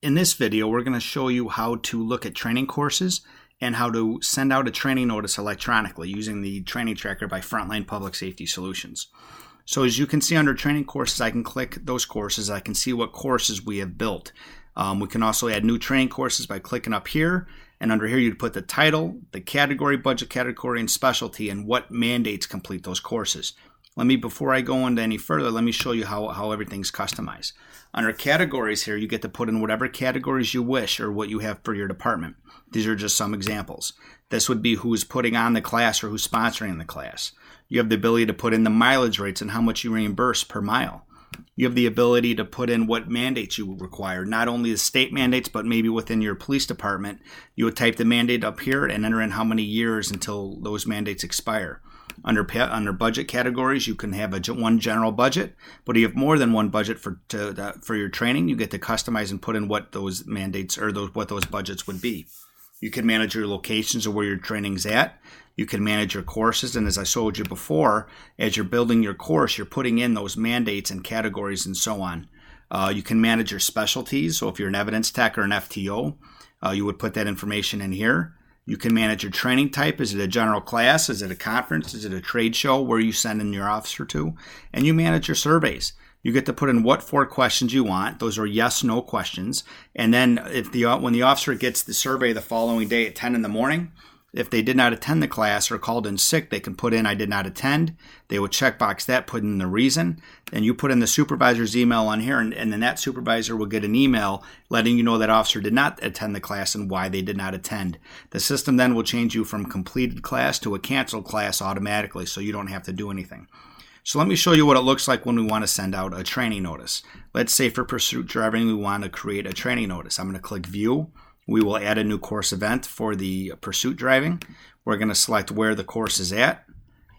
In this video, we're going to show you how to look at training courses and how to send out a training notice electronically using the training tracker by Frontline Public Safety Solutions. So as you can see under training courses, I can click those courses. I can see what courses we have built. We can also add new training courses by clicking up here. And under here, you'd put the title, the category, budget category, and specialty, and what mandates complete those courses. Before I go into any further, let me show you how everything's customized. Under categories here, you get to put in whatever categories you wish or what you have for your department. These are just some examples. This would be who's putting on the class or who's sponsoring the class. You have the ability to put in the mileage rates and how much you reimburse per mile. You have the ability to put in what mandates you require, not only the state mandates, but maybe within your police department. You would type the mandate up here and enter in how many years until those mandates expire. Under budget categories, you can have one general budget, but if you have more than one budget for your training, you get to customize and put in what those mandates or what those budgets would be. You can manage your locations of where your training's at. You can manage your courses, and as I showed you before, as you're building your course, you're putting in those mandates and categories and so on. You can manage your specialties, so if you're an evidence tech or an FTO, you would put that information in here. You can manage your training type. Is it a general class? Is it a conference? Is it a trade show? Where you send in your officer to? And you manage your surveys. You get to put in what 4 questions you want. Those are yes/no questions. And then when the officer gets the survey the following day at 10 in the morning, if they did not attend the class or called in sick, they can put in I did not attend. They would checkbox that, put in the reason. Then you put in the supervisor's email on here, and then that supervisor will get an email letting you know that officer did not attend the class and why they did not attend. The system then will change you from completed class to a canceled class automatically, so you don't have to do anything. So let me show you what it looks like when we want to send out a training notice. Let's say for pursuit driving, we want to create a training notice. I'm going to click View. We will add a new course event for the pursuit driving. We're going to select where the course is at.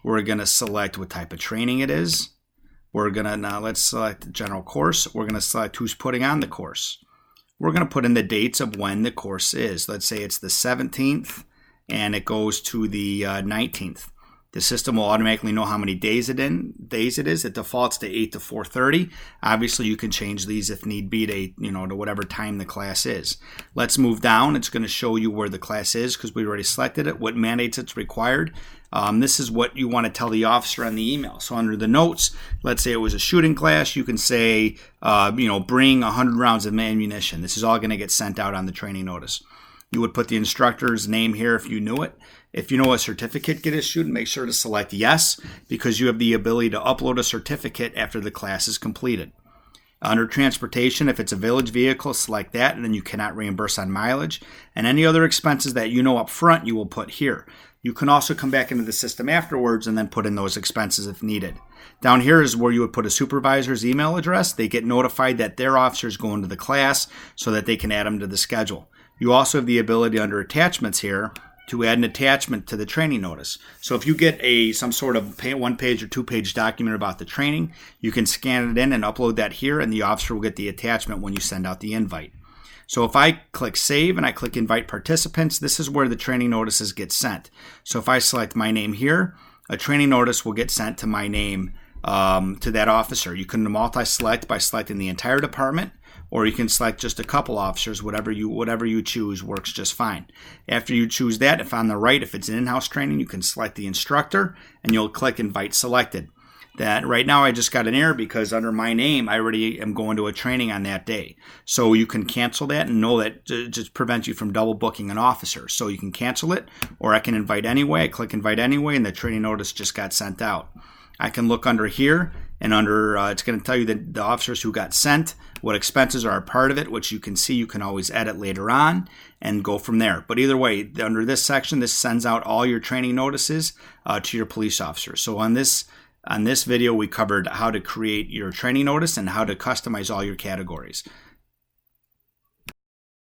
We're going to select what type of training it is. Now let's select the general course. We're going to select who's putting on the course. We're going to put in the dates of when the course is. Let's say it's the 17th and it goes to the 19th. The system will automatically know how many days it is. It defaults to 8 to 4:30. Obviously, you can change these if need be to whatever time the class is. Let's move down. It's going to show you where the class is because we already selected it, what mandates it's required. This is what you want to tell the officer on the email. So under the notes, let's say it was a shooting class. You can say, bring 100 rounds of ammunition. This is all going to get sent out on the training notice. You would put the instructor's name here if you knew it. If you know a certificate get issued, make sure to select yes, because you have the ability to upload a certificate after the class is completed. Under transportation, if it's a village vehicle, select that, and then you cannot reimburse on mileage. And any other expenses that you know up front, you will put here. You can also come back into the system afterwards and then put in those expenses if needed. Down here is where you would put a supervisor's email address. They get notified that their officer is going to the class so that they can add them to the schedule. You also have the ability under attachments here to add an attachment to the training notice. So if you get some sort of 1-page or 2-page document about the training, you can scan it in and upload that here, and the officer will get the attachment when you send out the invite. So if I click Save and I click Invite Participants, this is where the training notices get sent. So if I select my name here, a training notice will get sent to my name to that officer. You can multi-select by selecting the entire department, or you can select just a couple officers. Whatever you choose works just fine. After you choose that, if on the right, if it's an in-house training, you can select the instructor and you'll click Invite Selected. That right now I just got an error because under my name I already am going to a training on that day. So you can cancel that and know that it just prevents you from double booking an officer. So you can cancel it, or I can invite anyway. I click Invite Anyway and the training notice just got sent out. I can look under here, and it's going to tell you the officers who got sent, what expenses are a part of it, which you can see. You can always edit later on and go from there. But either way, under this section, this sends out all your training notices to your police officers. So on this video, we covered how to create your training notice and how to customize all your categories.